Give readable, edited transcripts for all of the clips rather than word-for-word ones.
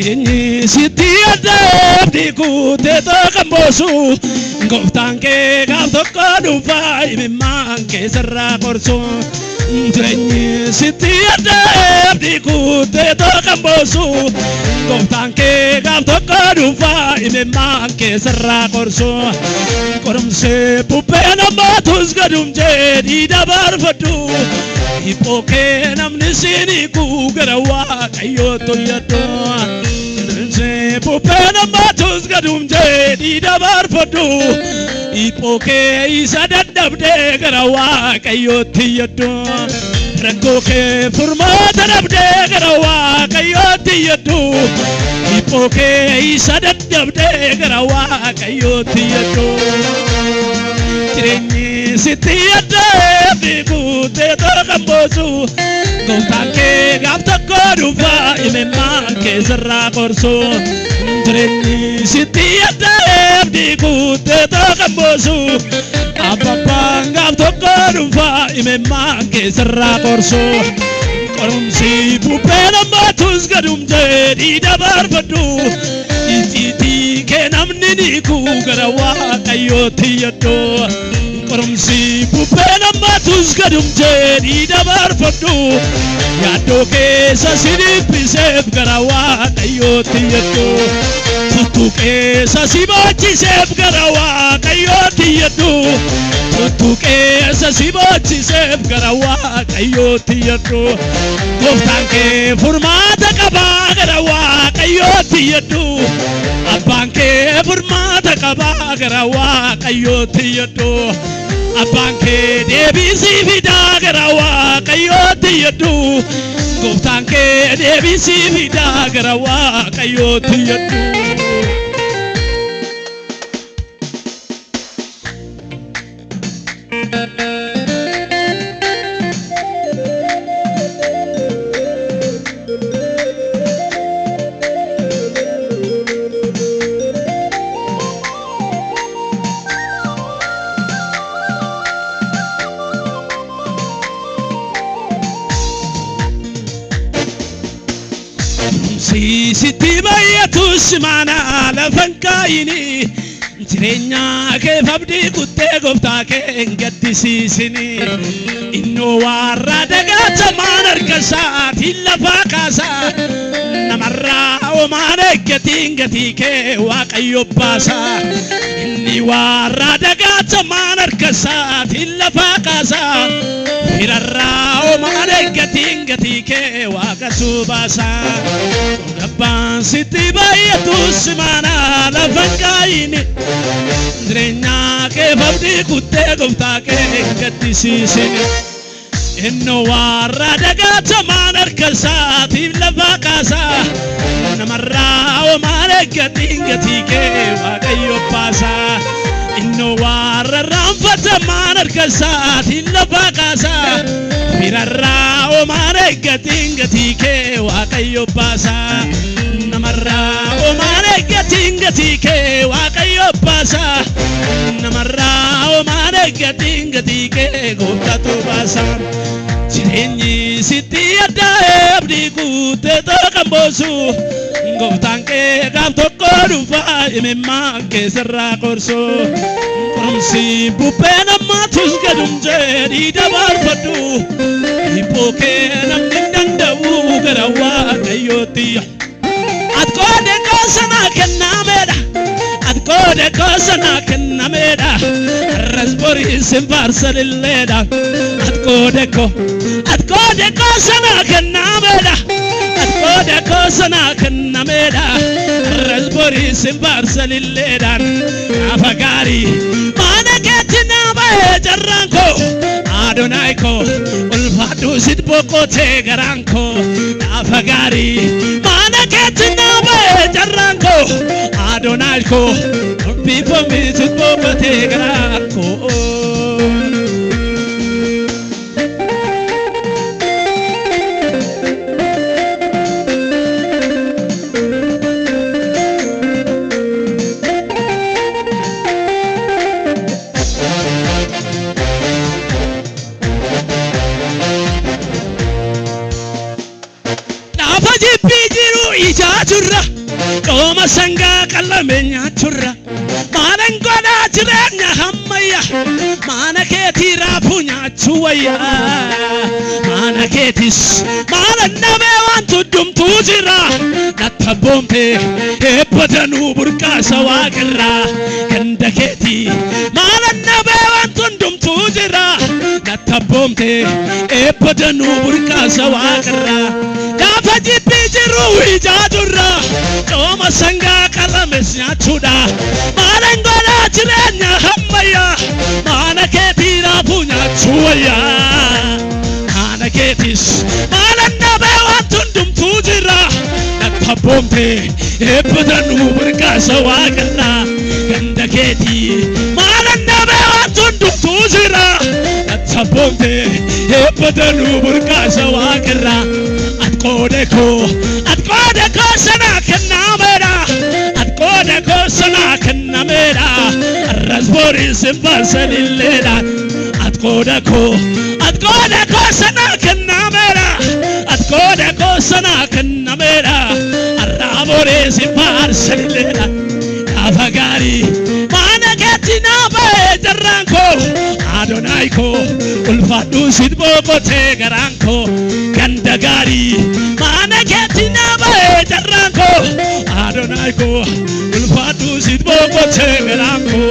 Jireenyi sitti adda abdii tokambosu gooftaan kee gaaf tokko dhuunfaa imimmaan keessarraa qorsu. Jireenyi sitti adda abdii tokambosu gooftaan kee gaaf tokko dhuunfaa imimmaan keessarraa qorsu. Qorumsee bubbee namootus gadum jedhii dabarfadhu. Ipoke namni sini ku gara Waaqayyootu yaddu. Qorumsee bubbee namootus gadum jedhii dabarfadhu. Ipoke isa dadhabdee gara Waaqayyootu yaddu. Rakkoo kee furmaata dhabdee gara Waaqayyootu yaddu. Ipoke isa dadhabdee gara Waaqayyootu yaddu. Jireenyi sitti adda abdii tokambosu gooftaan kee gaaf tokko dhuunfaa imimmaan keessarraa qorsu. Jireenyi sitti adda abdii tokambosu abbaan gaaf tokko dhuunfaa imimmaan keessarraa qorsu. Qorumsi bubbee namootus gadum jedhii dabarfadhu. Itiitii kee namni niiku gara Waaqayyootu yaddu. Qorumsi bubbee namootus gadum jedhii dabarfadhu. Yaaddoo keessa si dhiphiseef gara Waaqayyootu yaddu. Tuttuu keessa si baachiseef gara Waaqayyootu yaddu. Tuttuu keessa si baachiseef gara Waaqayyootu yaddu. Gooftaan kee furmaata qabaa gara Waaqayyootu yaddu. Abbaan kee furmaata qabaa gara Waaqayyootu yaddu. Abbaan kee deebisii fidaa gara Waaqayyootu yaddu. Gooftaan kee deebisii fidaa gara Waaqayyootu yaddu. Sitti baay'atus mana lafan kaayini. Jireenya kee abdii kuttee gooftaa kee gaddisiisini. Innoo warra dagaatamaan harka isaatiin lafa kaasaa. Namarraa homaan eeggatiin gatii kee Waaqayyo baasaa. Inni warra dagaatamaan harka isaatiin lafa kaasaa. Firarraa homaan eeggatiin gatii kee Waaqayyo baasaa. Abbaan sitti baay'atus mana lafan kaayini. Jireenya kee abdii kuttee gooftaa kee gaddisiisini. Innoo warra dagaatamaan harka isaatiin lafa kaasaa. Namarraa homaan eeggatiin gatii kee Waaqayyo baasaa. Innoo warra raanfatamaan harka isaatiin lafa kaasaa. Firarraa homaan eeggatiin gatii kee Waaqayyo baasaa. Namarraa homaan eeggatiin gatii kee Waaqayyo baasaa. Namarraa homaan eeggatiin gatii kee Gooftaatu baasaa. Jireenyi sitti adda abdii tokambosu gooftaan kee gaaf tokko dhuunfaa imimmaan keessarraa qorsu. Qorumsi bubbee namootus gadum jedhii dabarfadhu. Hibboo kee namni danda'u gara Waaqayyootti. Ati qoode goosanaa kennameedha. Ati qoode goosanaa kennameedha. Arras borii sin faarsanilleedha. Ati qoode goosanaa kennameedha. Ati qoode goosanaa kennameedha. Arras borii sin faarsanilleedha. Gaafa gaarii mana keetti naa bahee jarraan koo. Adonai koo ulfaadhu sit boqotee garaan koo. Gaafa gaarii mana keetti naa bahee jarraan koo. Adonai koo ulfifamee sit boqotee garaan koo. ijajurra Qoma sanga qalamenya churra Manan goda jirenya hammaya Mana keti rafunya chuwaya Mana ketis Malan nabe wantu dum tujira Natabomte Epatanu burka sawakra Ganda keti Malan nabe wantu dum tujira Natabomte Epatanu burka sawakra Gafa jipi jiru ijajurra Qoma sanga qalamenya chuda Manan goda jirenya hammaya Mana keti rafunya chuwaya Mana ketis Malan nabe wantu dum tujira Natabomte Epatanu burka sawakra Ganda keti Malan nabe wantu dum tujira Natabomte Epatanu burka sawakra Atkodeko sana kanamera Atkodeko sana kanamera Rasbori simba salilera Atkodeko sana kanamera Atkodeko sana kanamera Arabore simba salilera Afagari mana ketina bae jarranko Adonai ko ulfadu sidbo kote garanko Gandagari mana ketina bae jarranko Adonai ko ulfadu sidbo kote garanko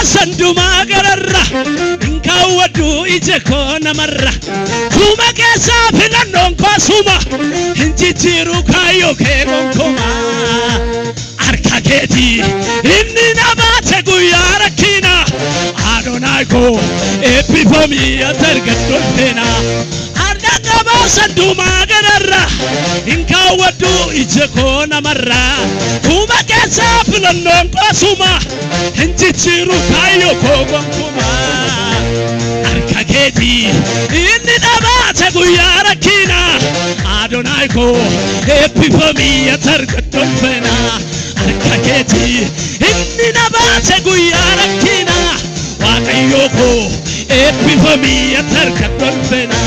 Sanduma gararra Inkawadu ijeko namarra Kuma kesa filannon kwasuma Hinjitiru kayo ke gonkoma Arka keti Inni nabate guyara kina Adonai ko Epifomi atargadol pena Ardangaba sanduma gararra Inkawadu ijeko namarra Kuma kesa filannon kwasuma Hinjitiru kayo kogonkuma Arka keti Inni nabate guyara kina Adonai ko Epifomi atargadol pena Arka keti Inni nabate guyara kina Waaqayyo ko Epifomi atargadol pena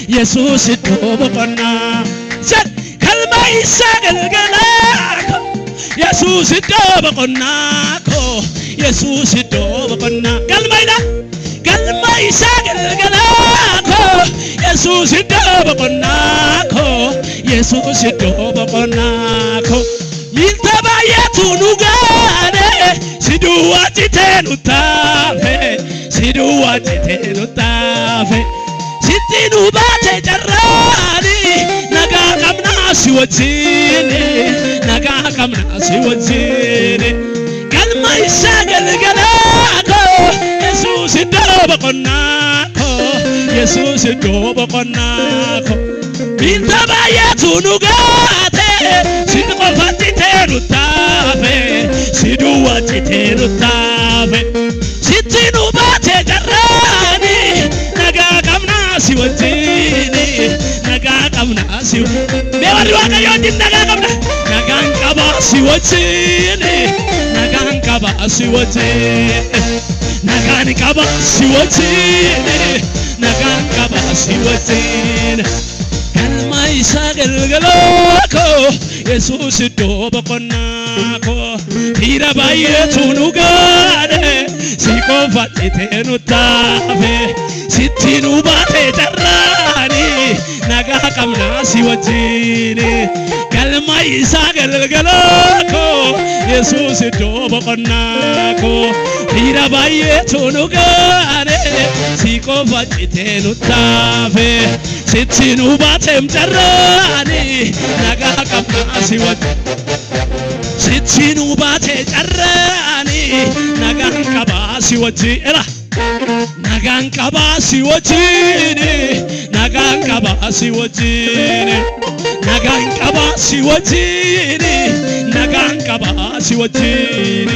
Jesus dobokona Sat kalma isa galgalako Jesus dobokona ko Jesus dobokona kalma isa galgalako Jesus dobokona ko Jesus dobokona ko Miltaba yatunugane siduati tenutafe siduati tenutafe Sitinu bate jarrani naga kamna siwajini naga kamna siwajini kalma isa galgalako Jesus dobokona Jesus dobokona Miltaba yatunugate sidqofati tenutafe siduati tenutafe Sitinu bate jarrani naga kamna siwajini naga kamna siwajini Bewari waka yodin naga kamna naga kaba siwajini naga kaba siwajini nagaan qaba si wajjin nagaan qaba si wajjin galma isaa galgaloo koo Yesuus iddoo boqonnaa koo dhiira baay'eetu nu gaadhe si qofa citee nu taafe sitti nu baate carraani nagaa qabnaa si wajjin galma isaa galgaloo koo Yesuus iddoo boqonnaa koo dhiira baay'eetu nu gaadhe si qofa citee nu taafe sitti nu baate carraani nagaa qabnaa si wajjin sitti nu baate carraani nagaan qabaa si wajjin nagaan qabaa si wajjin nagaan qabaa si wajjin nagaan qabaa si wajjin nagaan qabaa si wajjin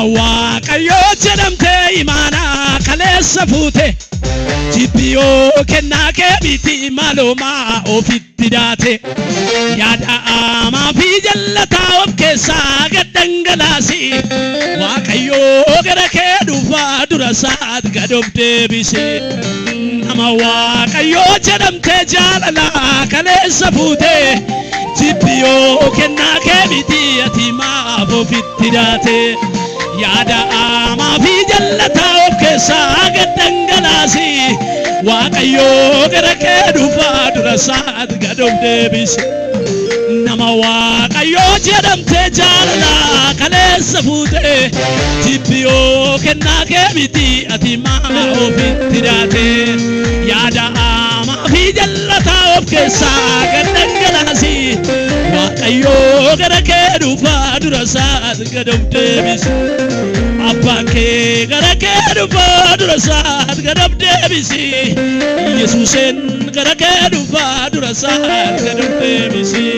Waaqayyoo jedhamtee imaanaa kaleessa fuute jibbiyoo kennaa kee biti maaloomaa ofitti daate yaada amaa fi jallataa of keessaa gad dhangalaasi Waaqayyoo gara kee dhufaa dura isaat gad of deebise nama Waaqayyoo jedhamtee jaalalaa kaleessa fuute jibbiyoo kennaa kee biti ati maaf ofitti daate yaada amaa fi jallataa of keessaa gad dhangalaasi Waaqayyoo gara kee dhufaa dura isaat gad of deebise nama Waaqayyoo jedhamtee jaalalaa kaleessa fuute jibbiyoo kennaa kee biti ati maaf ofitti daate yaada amaa fi jallataa of keessaa gad dhangalaasi Waaqayyoo gara kee dhufaa dura isaat gad of deebise abbaan kee gara kee dhufaa dura isaat gad of deebise Yesuuseen gara kee dhufaa dura isaat gad of deebise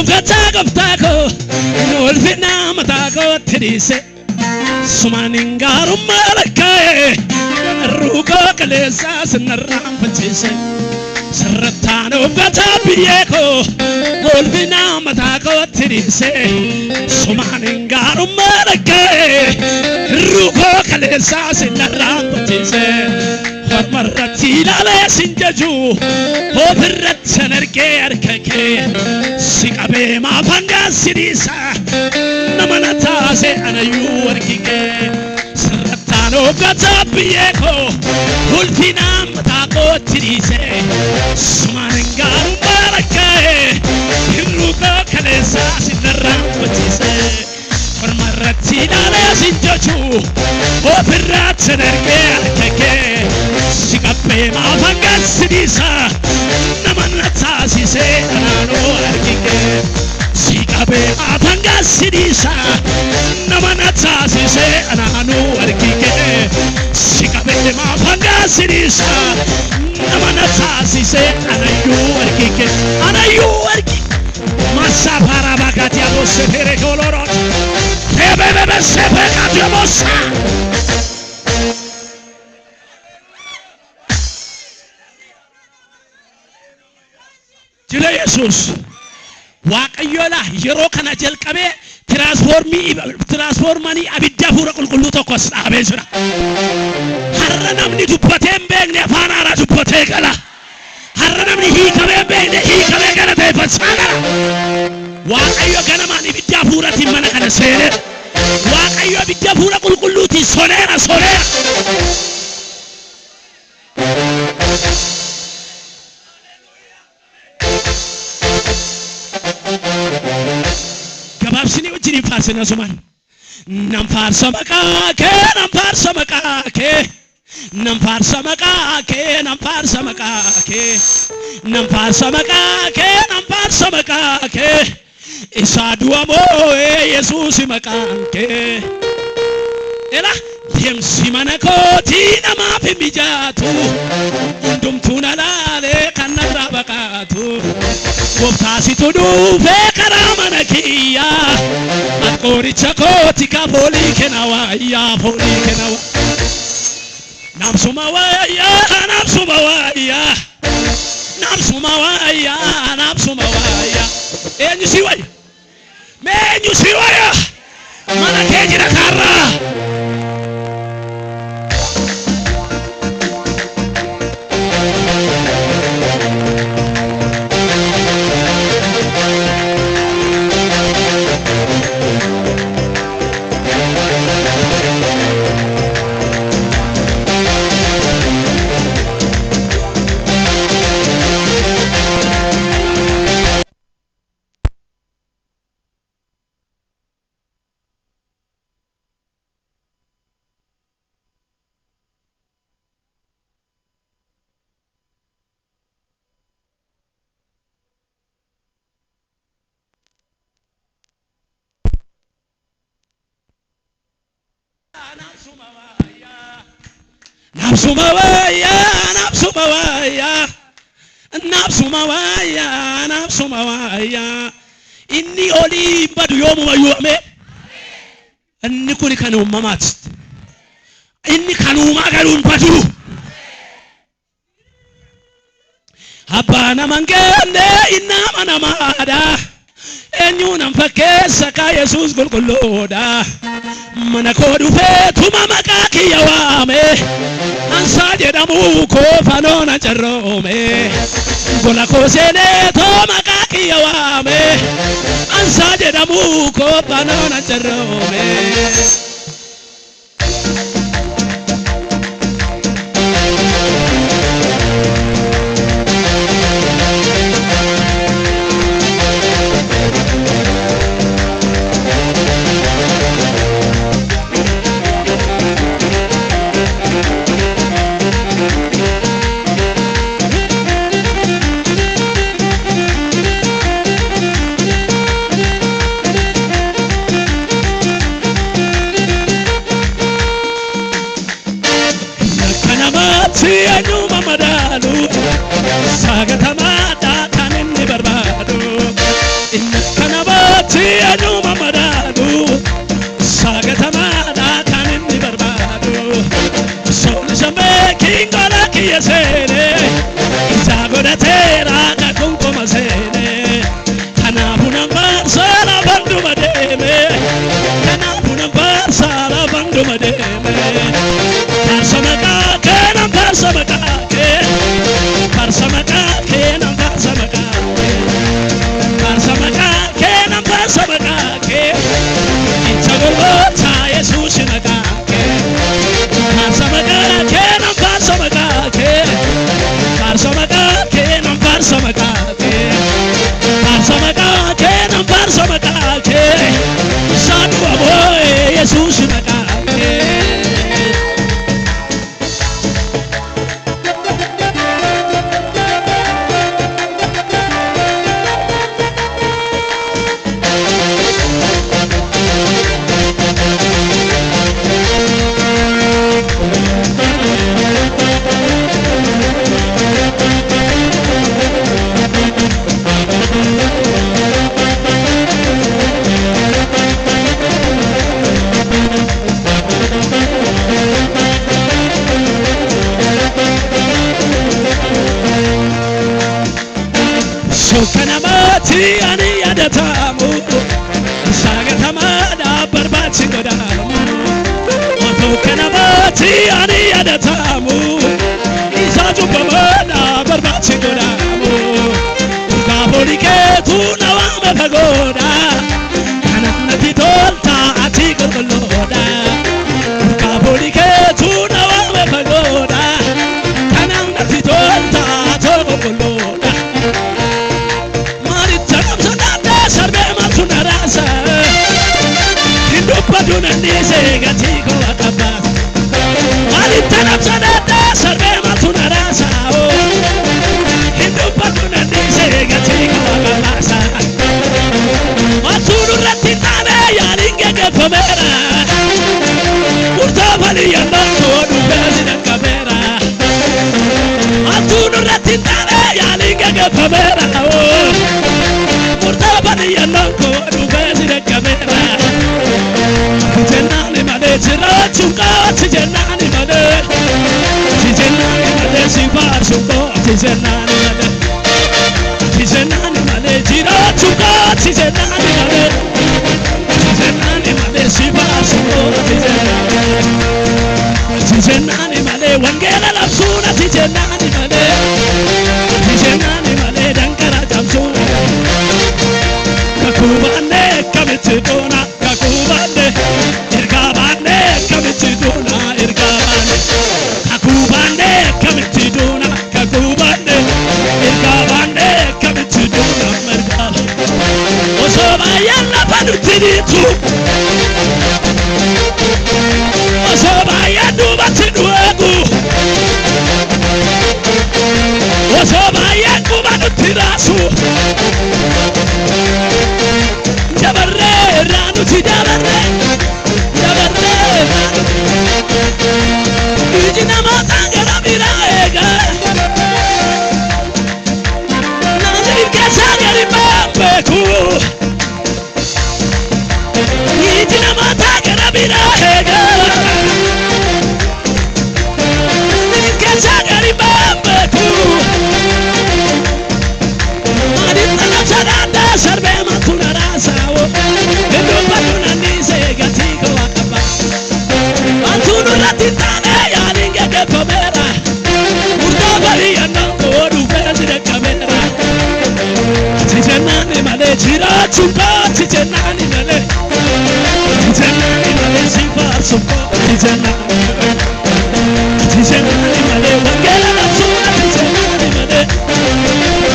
Gatagabtako nolfina matako tedise sumaningaru malakae ruko kalesa sinaram pachise sarratano gatabiyeko nolfina matako tedise sumaningaru malakae ruko kalesa sinaram pachise marratti lale sinjaju hofirrat sanarke arkake siqabe mafanga sidisa namanata se anayu arkike sarratano gatabiyeko ulfina matako tidise sumangaru barakae hiruko kalesa sinaram pachise marratti lale sinjaju hofirrat sanarke arkake siqabe mafanga sidisa namanata se anano arkike siqabe mafanga sidisa namanata se anano arkike siqabe mafanga sidisa namanata se anayu arkike masafara bakati abose pere koloro bebe sepe katiomosa jile Jesus waaqayyola yeroo kana jalqabe transformani abidda fuura qulqulluu tokkos dhaabee jira namni dubbateen beekne afaan haaraa dubbatee gala. Har'a namni hiikamee beekne hiikamee galateeffachaa gala. Waaqayyo ganamaan ibidda hafuuraatiin mana kana seene. Waaqayyo ibidda hafuura qulqulluutiin soneera. Gabaabsinii wajjin hin faarsina sumaan. Nam faarsa maqaa kee, nam faarsa maqaa kee. Nam faarsa maqaa kee, nam faarsa maqaa kee. Nam faarsa maqaa kee, nam faarsa maqaa kee. Isa du'a moo'ee Yesuus maqaan kee. Ela deemsi mana kootii namaaf hin mijaatu. Hundumtuu na laalee kan narraa baqaatu. Gooftaasitu dhuufee karaa mana kiyyaa. Qoricha kooti ka foolii kenna waayyaa, foolii kenna waayyaa. Namsuma waayyaa, namsuma waayyaa. Namsuma waayyaa, namsuma waayyaa. Eenyu si waayya? Meenyu si waayya? Mana kee jira kaarraa. Napsuma waayyaa, napsuma waayyaa. Napsuma waayyaa, napsuma waayyaa. Inni olii badu yoomuma yuu'ame. Inni kun kan uumamaati. Inni kan uumaa garuu hin badu. Abbaa nama hin geenne inni amanamaadha. Eenyu nam fakkeessa ka Yesuus qulqulluudha. Mana koo dhufeetuma maqaa kiyya waame. Ansaa jedhamu koo fanoona carroome. Gola koo seenee too maqaa kiyya waame. Ansaa jedhamu koo fanoona carroome. Eenyuma madaalu sagatamaadha kan inni barbaadu. Inni kana baatti eenyuma madaalu sagatamaadha kan inni barbaadu. Soolli sammee kingola kiyya seene isa godhateera kakunkoma seene. Kanaafuu nan faarsa lafan dhuma deeme. Kanaafuu nan faarsa lafan dhuma deeme. Faarsa maqaa kee nan faarsa maqaa kee. Faarsa maqaa kee nan faarsa maqaa kee. Faarsa maqaa kee nan faarsa maqaa kee. Inta golgoota Yesuus maqaa kee. Faarsa maqaa kee nan faarsa maqaa kee. Faarsa maqaa kee nan faarsa maqaa kee. Faarsa maqaa kee nan faarsa maqaa kee. Saadu aboo'ee Yesuus maqaa kee. Kanamati ani yadatamu sagatama da barbachi godamu. Oto kanamati Barbati ani adatamu Isaju pamana barbati godamu Urgaboli ke tu nawame pagoda Kanamnati tolta ati golgoda Urgaboli ke tu nawame pagoda Kanamnati tolta ati golgoda Maritanam sananda sarbe matunarasa Paduna nise gatiko akaba Maritanam sananda sarbe matunarasa Hindu paduna nise gatiko akaba Matunu ratitane yaringe gepamera Urta bali yandanto dubezi nakabera Matunu ratitane yaringe gepamera Urta bali yandanto dubezi nakabera Tijenani made chirachunga tijenani made Tijenani made sivarchunga tijenani made Tijenani made chirachunga tijenani made Tijenani made sivarchunga tijenani made wangela lapsuna tijenani made Tijenani made dankara jamsuna Kakubane kamitidona kakubane irgabane kamitidona irgabane kakubane kamitidona kakubane irgabane kamitidona irgabane osoba yalla panutinitu osoba yadu batinuegu osoba yaku banutirasu Jabarre ranu ti jabarre Ijina matangera biraega Nazir kesageri bambeku Ijina matangera biraega Nazir kesageri bambeku Aditna nacharanda sarbe matunarasa Hindu paduna nise gatiko akaba Matunu ratitane yaringe gepamera Urta bali yandanto dubezi nakabera Tijenani male chirachunga tijenani male Tijenani male sivarchunga Tijenani male wangela lapsuna tijenani male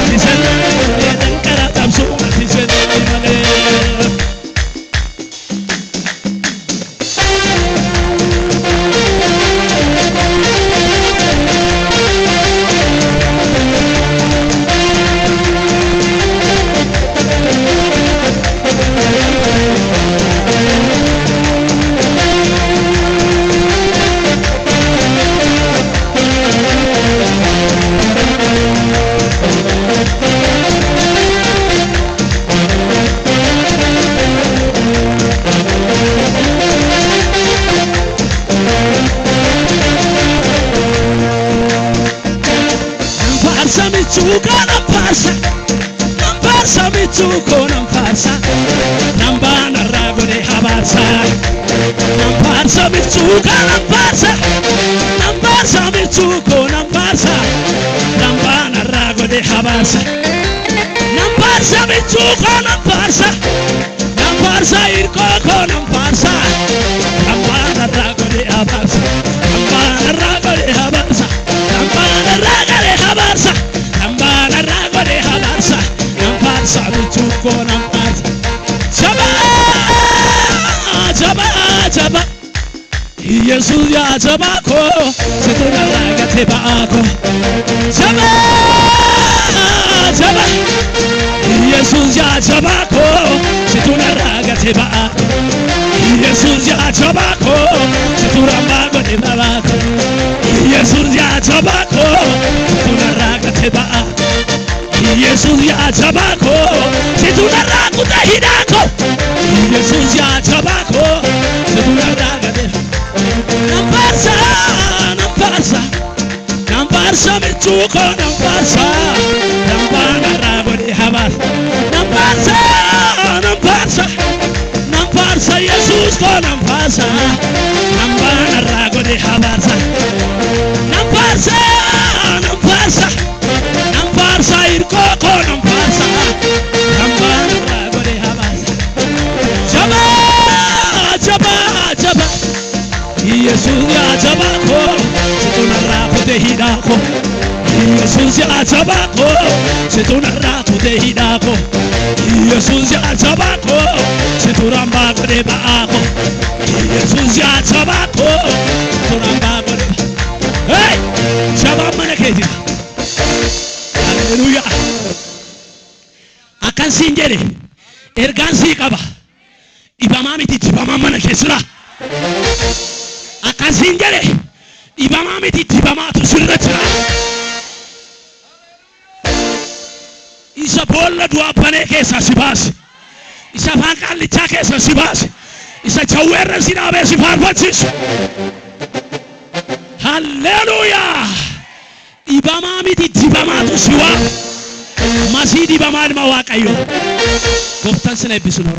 Tijenani male dankara jamsuna tijenani male Namparsa michuko namparsa Nambana ragone habarsa Namparsa michuka namparsa Namparsa michuko namparsa Nambana ragone habarsa Namparsa michuko namparsa Namparsa irkoko namparsa Nambana ragone habarsa Nambana ragone habarsa Nambana ragone habarsa Nambana ragone habarsa Namparsa michuko namparsa Jaba Jesus ya jabako Situna laga tebako Jaba Jesus ya jabako Situna laga tebako Jesus ya jabako Situna laga tebako Jesus ya jabako Situna laga tebako Jesus ya jabako Situna laga tahidako Jesus ya jabako Situna laga tebako Namparsa michuko namparsa Nambana ragone habas Namparsa Jesus ko namparsa Nambana ragone habas ኢየሱስ ያጀባኮ ስትነራኩ ተሂዳኮ ኢየሱስ ያጀባኮ ስትነራኩ ተሂዳኮ ኢየሱስ ያጀባኮ ስትራምባ ቆዴባኮ ኢየሱስ ያጀባኮ ስትራምባ ቆዴ ሄይ ሸባብ መነከቲ ሃሌሉያ አካን ሲንጀሬ ኤርጋን ሲቀባ ኢባማሚቲ ዲባማመነ ከስራ አካን ሲንጀሬ ኢባማሚቲ ዲባማቱ ስረትራ ኢሳ ቦለዱ አባኔ ከሳ ሲባስ ኢሳ ፋንቃልቻ ከሳ ሲባስ ኢሳ ቸወረ ሲናበ ሲፋርፈችስ ሃሌሉያ ኢባማሚቲ ዲባማቱ ሲዋ ማሲዲ በማል ማዋቀዮ ኮፍታን ስለ ቢስኖራ